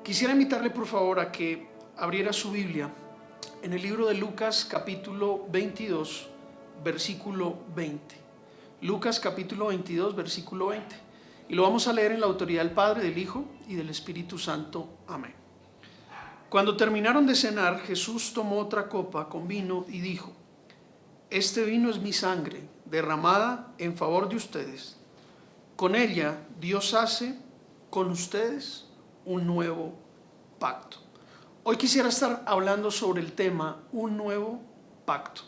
Quisiera invitarle por favor a que abriera su Biblia en el libro de Lucas capítulo 22, versículo 20. Lucas capítulo 22, versículo 20. Y lo vamos a leer en la autoridad del Padre, del Hijo y del Espíritu Santo. Amén. Cuando terminaron de cenar, Jesús tomó otra copa con vino y dijo: Este vino es mi sangre, derramada en favor de ustedes. Con ella Dios hace con ustedes un nuevo pacto. Hoy quisiera estar hablando sobre el tema un nuevo pacto.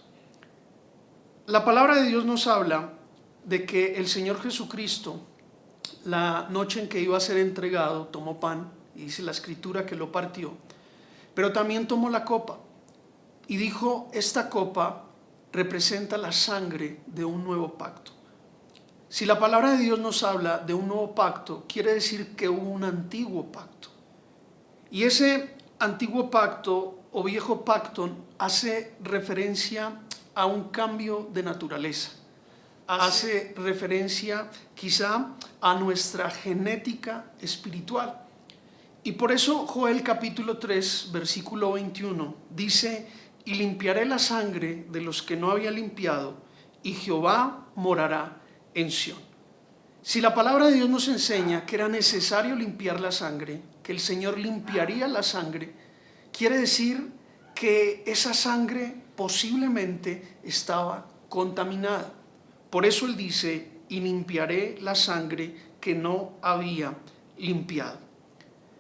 La palabra de Dios nos habla de que el Señor Jesucristo, la noche en que iba a ser entregado, tomó pan, y dice la Escritura que lo partió, pero también tomó la copa y dijo: esta copa representa la sangre de un nuevo pacto. Si la palabra de Dios nos habla de un nuevo pacto, quiere decir que hubo un antiguo pacto. Y ese antiguo pacto o viejo pacto hace referencia a un cambio de naturaleza. Hace referencia quizá a nuestra genética espiritual. Y por eso Joel capítulo 3, versículo 21 dice: y limpiaré la sangre de los que no había limpiado, y Jehová morará en Sión. Si la palabra de Dios nos enseña que era necesario limpiar la sangre, que el Señor limpiaría la sangre, quiere decir que esa sangre posiblemente estaba contaminada. Por eso Él dice: y limpiaré la sangre que no había limpiado.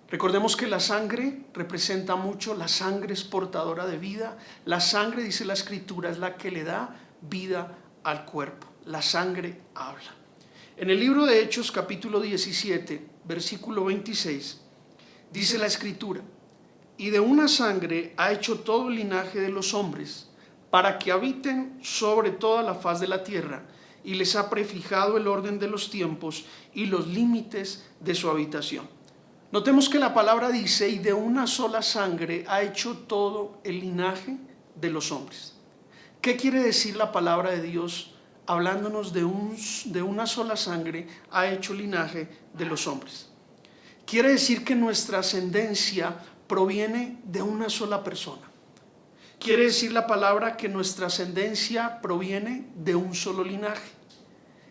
Recordemos que la sangre representa mucho, la sangre es portadora de vida. La sangre, dice la Escritura, es la que le da vida al cuerpo. La sangre habla. En el libro de Hechos capítulo 17, versículo 26, dice la Escritura: y de una sangre ha hecho todo el linaje de los hombres, para que habiten sobre toda la faz de la tierra, y les ha prefijado el orden de los tiempos y los límites de su habitación. Notemos que la palabra dice: y de una sola sangre ha hecho todo el linaje de los hombres. ¿Qué quiere decir la palabra de Dios hablándonos de una sola sangre ha hecho el linaje de los hombres? Quiere decir que nuestra ascendencia proviene de una sola persona. Quiere decir la palabra que nuestra ascendencia proviene de un solo linaje.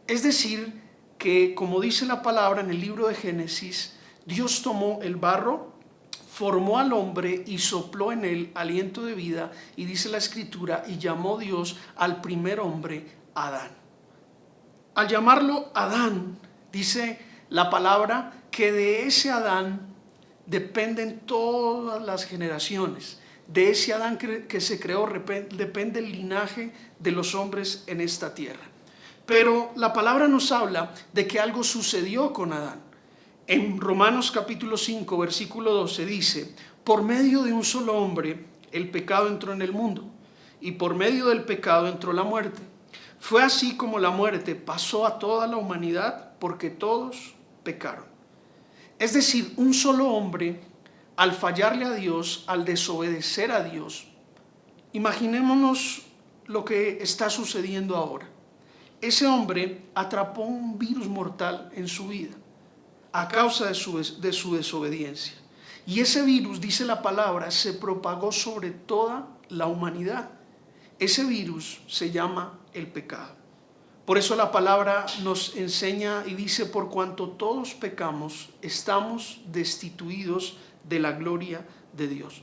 Es decir, que como dice la palabra en el libro de Génesis, Dios tomó el barro, formó al hombre y sopló en él aliento de vida, y dice la Escritura: y llamó Dios al primer hombre Adán. Al llamarlo Adán, dice la palabra que de ese Adán dependen todas las generaciones. De ese Adán que se creó depende el linaje de los hombres en esta tierra. Pero la palabra nos habla de que algo sucedió con Adán. En Romanos capítulo 5, versículo 12 dice: por medio de un solo hombre el pecado entró en el mundo, y por medio del pecado entró la muerte. Fue así como la muerte pasó a toda la humanidad, porque todos pecaron. Es decir, un solo hombre, al fallarle a Dios, al desobedecer a Dios, imaginémonos lo que está sucediendo ahora. Ese hombre atrapó un virus mortal en su vida a causa de su desobediencia. Y ese virus, dice la palabra, se propagó sobre toda la humanidad. Ese virus se llama el pecado. Por eso la palabra nos enseña y dice: por cuanto todos pecamos, estamos destituidos de la gloria de Dios.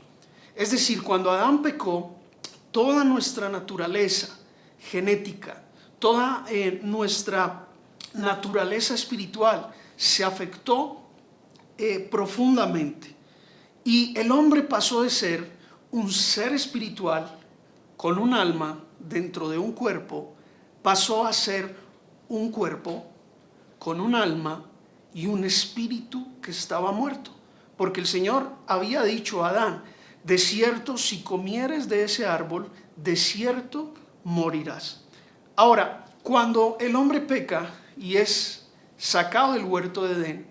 Es decir, cuando Adán pecó, toda nuestra naturaleza genética, toda nuestra naturaleza espiritual se afectó profundamente, y el hombre pasó de ser un ser espiritual con un alma dentro de un cuerpo, pasó a ser un cuerpo con un alma y un espíritu que estaba muerto, porque el Señor había dicho a Adán: de cierto, si comieres de ese árbol, de cierto morirás. Ahora, cuando el hombre peca y es sacado del huerto de Edén,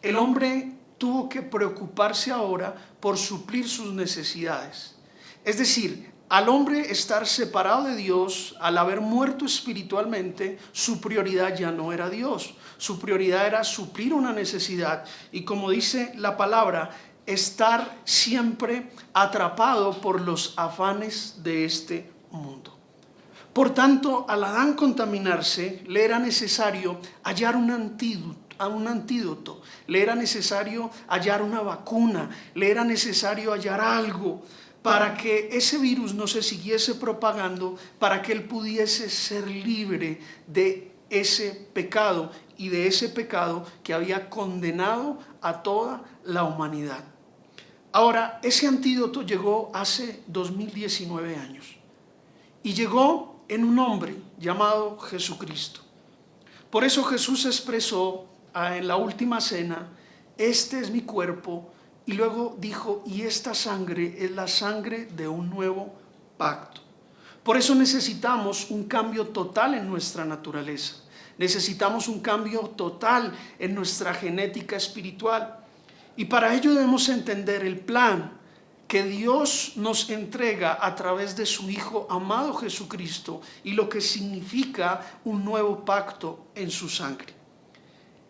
el hombre tuvo que preocuparse ahora por suplir sus necesidades. Es decir, al hombre estar separado de Dios, al haber muerto espiritualmente, su prioridad ya no era Dios. Su prioridad era suplir una necesidad. Y como dice la palabra, estar siempre atrapado por los afanes de este mundo. Por tanto, al Adán contaminarse, le era necesario hallar un antídoto, le era necesario hallar una vacuna, le era necesario hallar algo para que ese virus no se siguiese propagando, para que él pudiese ser libre de ese pecado y de ese pecado que había condenado a toda la humanidad. Ahora, ese antídoto llegó hace 2019 años y llegó en un hombre llamado Jesucristo. Por eso Jesús expresó en la última cena: este es mi cuerpo, y luego dijo: y esta sangre es la sangre de un nuevo pacto. Por eso necesitamos un cambio total en nuestra naturaleza, necesitamos un cambio total en nuestra genética espiritual, y para ello debemos entender el plan que Dios nos entrega a través de su Hijo amado Jesucristo y lo que significa un nuevo pacto en su sangre.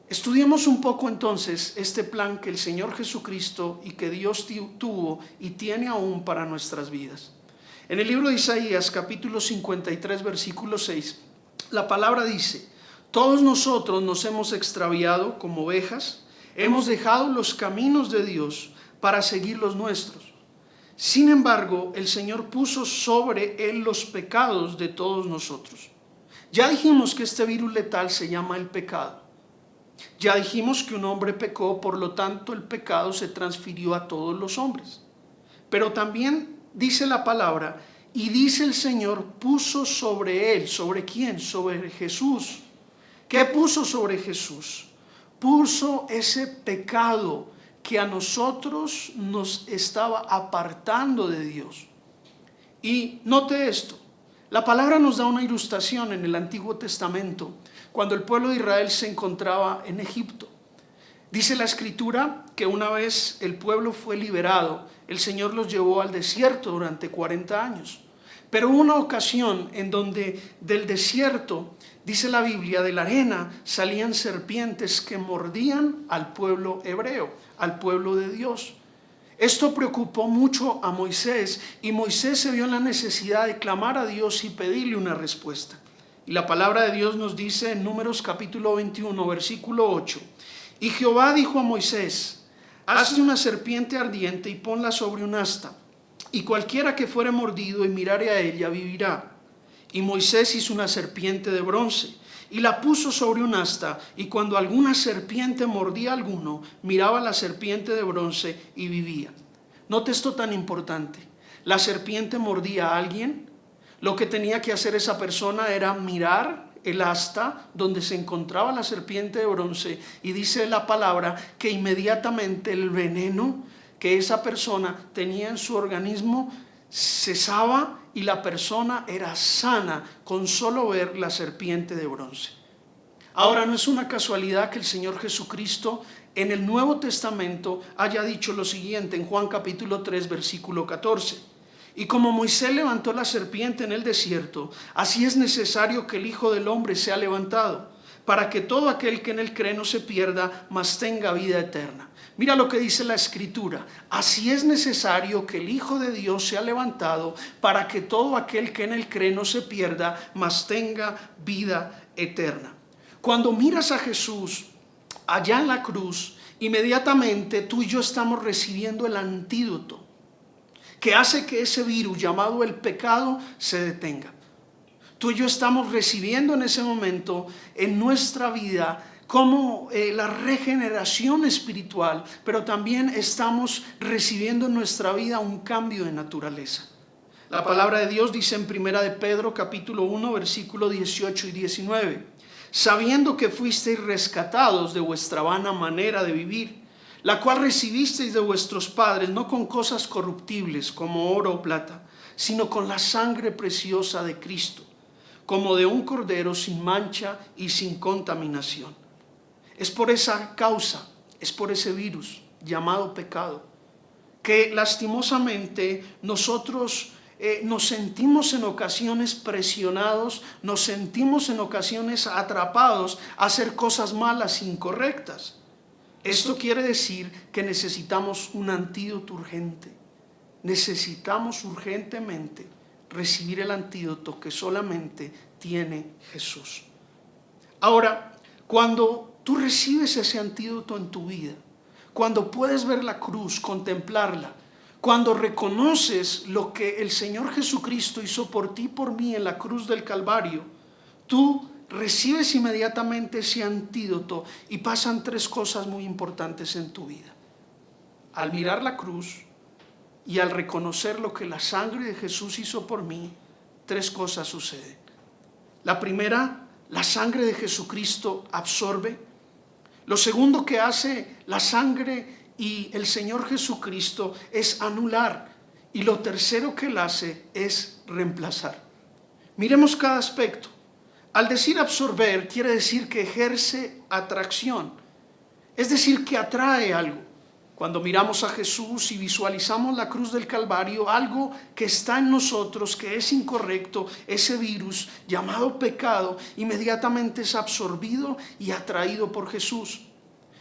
Estudiemos un poco entonces este plan que el Señor Jesucristo y que Dios tuvo y tiene aún para nuestras vidas. En el libro de Isaías, capítulo 53, versículo 6, la palabra dice: todos nosotros nos hemos extraviado como ovejas, hemos dejado los caminos de Dios para seguir los nuestros. Sin embargo, el Señor puso sobre él los pecados de todos nosotros. Ya dijimos que este virus letal se llama el pecado. Ya dijimos que un hombre pecó, por lo tanto el pecado se transfirió a todos los hombres. Pero también dice la palabra, y dice el Señor, puso sobre él. ¿Sobre quién? Sobre Jesús. ¿Qué puso sobre Jesús? Puso ese pecado que a nosotros nos estaba apartando de Dios. Y note esto, la palabra nos da una ilustración en el Antiguo Testamento, cuando el pueblo de Israel se encontraba en Egipto. Dice la Escritura que una vez el pueblo fue liberado, el Señor los llevó al desierto durante 40 años. Pero hubo una ocasión en donde del desierto, dice la Biblia, de la arena salían serpientes que mordían al pueblo hebreo, al pueblo de Dios. Esto preocupó mucho a Moisés, y Moisés se vio en la necesidad de clamar a Dios y pedirle una respuesta. Y la palabra de Dios nos dice en Números capítulo 21, versículo 8, y Jehová dijo a Moisés: hazte una serpiente ardiente y ponla sobre un asta, y cualquiera que fuere mordido y mirare a ella vivirá. Y Moisés hizo una serpiente de bronce y la puso sobre un asta, y cuando alguna serpiente mordía a alguno, miraba la serpiente de bronce y vivía. Note esto tan importante: la serpiente mordía a alguien, lo que tenía que hacer esa persona era mirar el asta donde se encontraba la serpiente de bronce, y dice la palabra que inmediatamente el veneno que esa persona tenía en su organismo cesaba y la persona era sana con solo ver la serpiente de bronce. Ahora, no es una casualidad que el Señor Jesucristo en el Nuevo Testamento haya dicho lo siguiente en Juan capítulo 3, versículo 14. Y como Moisés levantó la serpiente en el desierto, así es necesario que el Hijo del Hombre sea levantado, para que todo aquel que en él cree no se pierda, mas tenga vida eterna. Mira lo que dice la Escritura: así es necesario que el Hijo de Dios sea levantado, para que todo aquel que en él cree no se pierda, mas tenga vida eterna. Cuando miras a Jesús allá en la cruz, inmediatamente tú y yo estamos recibiendo el antídoto que hace que ese virus llamado el pecado se detenga. Tú y yo estamos recibiendo en ese momento en nuestra vida como la regeneración espiritual, pero también estamos recibiendo en nuestra vida un cambio de naturaleza. La palabra de Dios dice en 1 de Pedro capítulo 1, versículo 18 y 19, sabiendo que fuisteis rescatados de vuestra vana manera de vivir, la cual recibisteis de vuestros padres, no con cosas corruptibles como oro o plata, sino con la sangre preciosa de Cristo, como de un cordero sin mancha y sin contaminación. Es por esa causa, es por ese virus llamado pecado, que lastimosamente nosotros nos sentimos en ocasiones presionados, nos sentimos en ocasiones atrapados a hacer cosas malas, incorrectas. Esto quiere decir que necesitamos un antídoto urgente. Necesitamos urgentemente recibir el antídoto que solamente tiene Jesús. Ahora, cuando tú recibes ese antídoto en tu vida, cuando puedes ver la cruz, contemplarla, cuando reconoces lo que el Señor Jesucristo hizo por ti y por mí en la cruz del Calvario, tú recibes inmediatamente ese antídoto y pasan tres cosas muy importantes en tu vida. Al mirar la cruz y al reconocer lo que la sangre de Jesús hizo por mí, tres cosas suceden. La primera, la sangre de Jesucristo absorbe. Lo segundo que hace la sangre y el Señor Jesucristo es anular. Y lo tercero que Él hace es reemplazar. Miremos cada aspecto. Al decir absorber, quiere decir que ejerce atracción. Es decir, que atrae algo. Cuando miramos a Jesús y visualizamos la cruz del Calvario, algo que está en nosotros, que es incorrecto, ese virus llamado pecado, inmediatamente es absorbido y atraído por Jesús.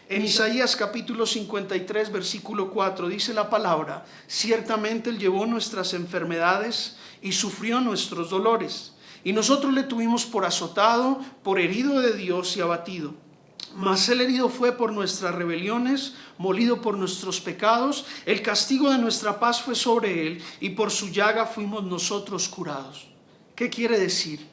En Isaías capítulo 53, versículo 4, dice la palabra: ciertamente Él llevó nuestras enfermedades y sufrió nuestros dolores, y nosotros le tuvimos por azotado, por herido de Dios y abatido. Mas Él herido fue por nuestras rebeliones, molido por nuestros pecados. El castigo de nuestra paz fue sobre Él, y por su llaga fuimos nosotros curados. ¿Qué quiere decir?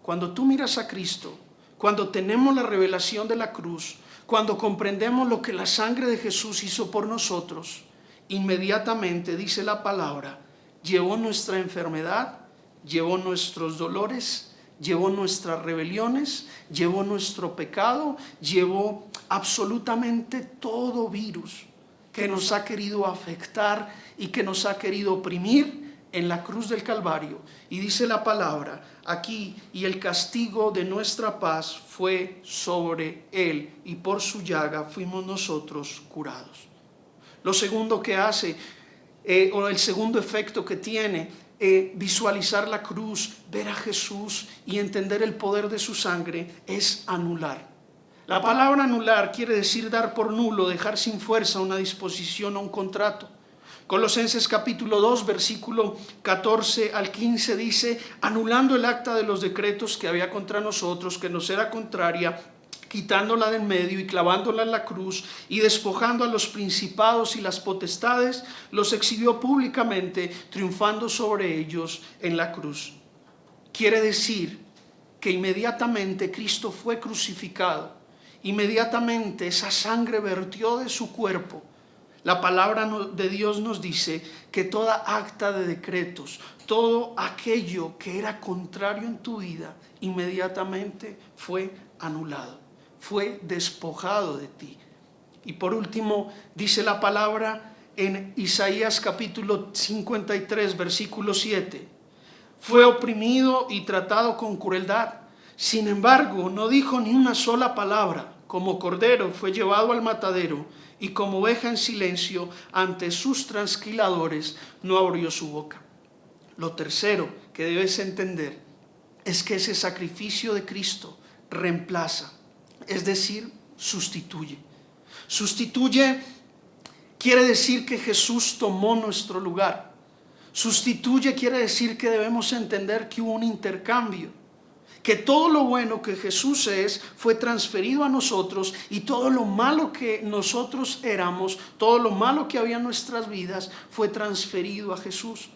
Cuando tú miras a Cristo, cuando tenemos la revelación de la cruz, cuando comprendemos lo que la sangre de Jesús hizo por nosotros, inmediatamente, dice la palabra, llevó nuestra enfermedad, llevó nuestros dolores, llevó nuestras rebeliones, llevó nuestro pecado, llevó absolutamente todo virus que nos ha querido afectar y que nos ha querido oprimir en la cruz del Calvario. Y dice la palabra aquí: y el castigo de nuestra paz fue sobre Él, y por su llaga fuimos nosotros curados. Lo segundo que hace, o el segundo efecto que tiene, visualizar la cruz, ver a Jesús y entender el poder de su sangre, es anular. La palabra anular quiere decir dar por nulo, dejar sin fuerza una disposición o un contrato. Colosenses capítulo 2, versículo 14 al 15 dice: anulando el acta de los decretos que había contra nosotros, que nos era contraria, quitándola de en medio y clavándola en la cruz, y despojando a los principados y las potestades, los exhibió públicamente, triunfando sobre ellos en la cruz. Quiere decir que inmediatamente Cristo fue crucificado, inmediatamente esa sangre vertió de su cuerpo. La palabra de Dios nos dice que toda acta de decretos, todo aquello que era contrario en tu vida, inmediatamente fue anulado, fue despojado de ti. Y por último, dice la palabra en Isaías capítulo 53, versículo 7, fue oprimido y tratado con crueldad. Sin embargo, no dijo ni una sola palabra. Como cordero fue llevado al matadero, y como oveja en silencio ante sus trasquiladores no abrió su boca. Lo tercero que debes entender es que ese sacrificio de Cristo reemplaza, es decir, sustituye. Sustituye quiere decir que Jesús tomó nuestro lugar. Sustituye quiere decir que debemos entender que hubo un intercambio, que todo lo bueno que Jesús es fue transferido a nosotros, y todo lo malo que nosotros éramos, todo lo malo que había en nuestras vidas fue transferido a Jesús.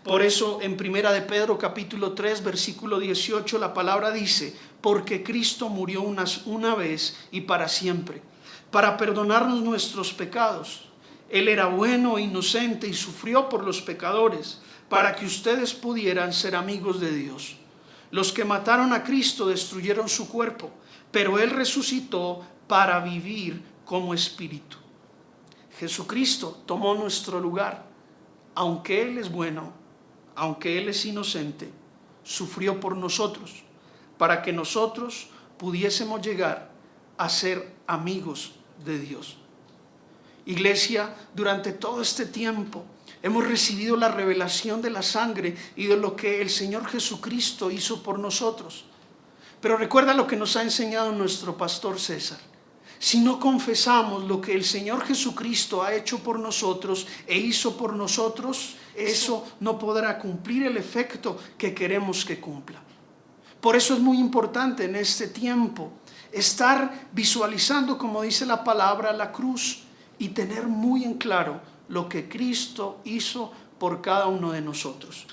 Por eso en Primera de Pedro capítulo 3 versículo 18 la palabra dice: porque Cristo murió una vez y para siempre, para perdonarnos nuestros pecados. Él era bueno e inocente y sufrió por los pecadores, para que ustedes pudieran ser amigos de Dios. Los que mataron a Cristo destruyeron su cuerpo, pero Él resucitó para vivir como espíritu. Jesucristo tomó nuestro lugar. Aunque Él es bueno, aunque Él es inocente, sufrió por nosotros, para que nosotros pudiésemos llegar a ser amigos de Dios. Iglesia, durante todo este tiempo hemos recibido la revelación de la sangre y de lo que el Señor Jesucristo hizo por nosotros. Pero recuerda lo que nos ha enseñado nuestro pastor César. Si no confesamos lo que el Señor Jesucristo ha hecho por nosotros e hizo por nosotros, eso no podrá cumplir el efecto que queremos que cumpla. Por eso es muy importante en este tiempo estar visualizando, como dice la palabra, la cruz y tener muy en claro lo que Cristo hizo por cada uno de nosotros.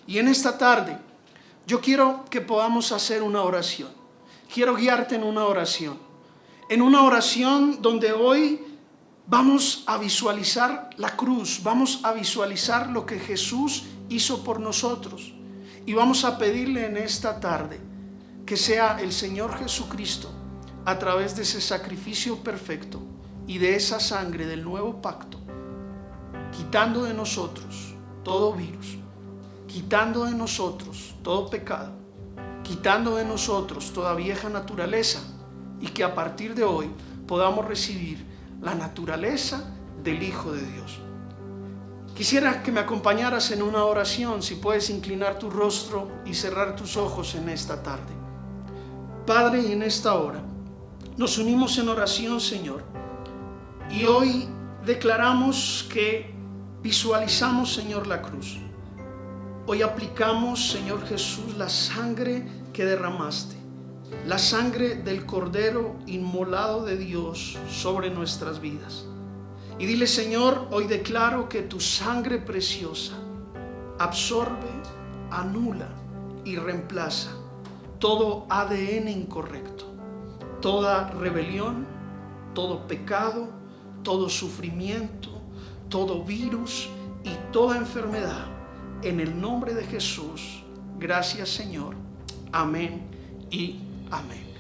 Y en esta tarde yo quiero que podamos hacer una oración. Quiero guiarte en una oración. En una oración donde hoy vamos a visualizar la cruz, vamos a visualizar lo que Jesús hizo por nosotros. Y vamos a pedirle en esta tarde que sea el Señor Jesucristo, a través de ese sacrificio perfecto y de esa sangre del nuevo pacto, quitando de nosotros todo virus, quitando de nosotros todo pecado, quitando de nosotros toda vieja naturaleza, y que a partir de hoy podamos recibir la naturaleza del Hijo de Dios. Quisiera que me acompañaras en una oración, si puedes inclinar tu rostro y cerrar tus ojos en esta tarde. Padre, en esta hora nos unimos en oración, Señor, y hoy declaramos que visualizamos, Señor, la cruz. Hoy aplicamos, Señor Jesús, la sangre que derramaste, la sangre del Cordero inmolado de Dios sobre nuestras vidas. Y dile, Señor, hoy declaro que tu sangre preciosa absorbe, anula y reemplaza todo ADN incorrecto, toda rebelión, todo pecado, todo sufrimiento, todo virus y toda enfermedad. En el nombre de Jesús, gracias, Señor. Amén y amén.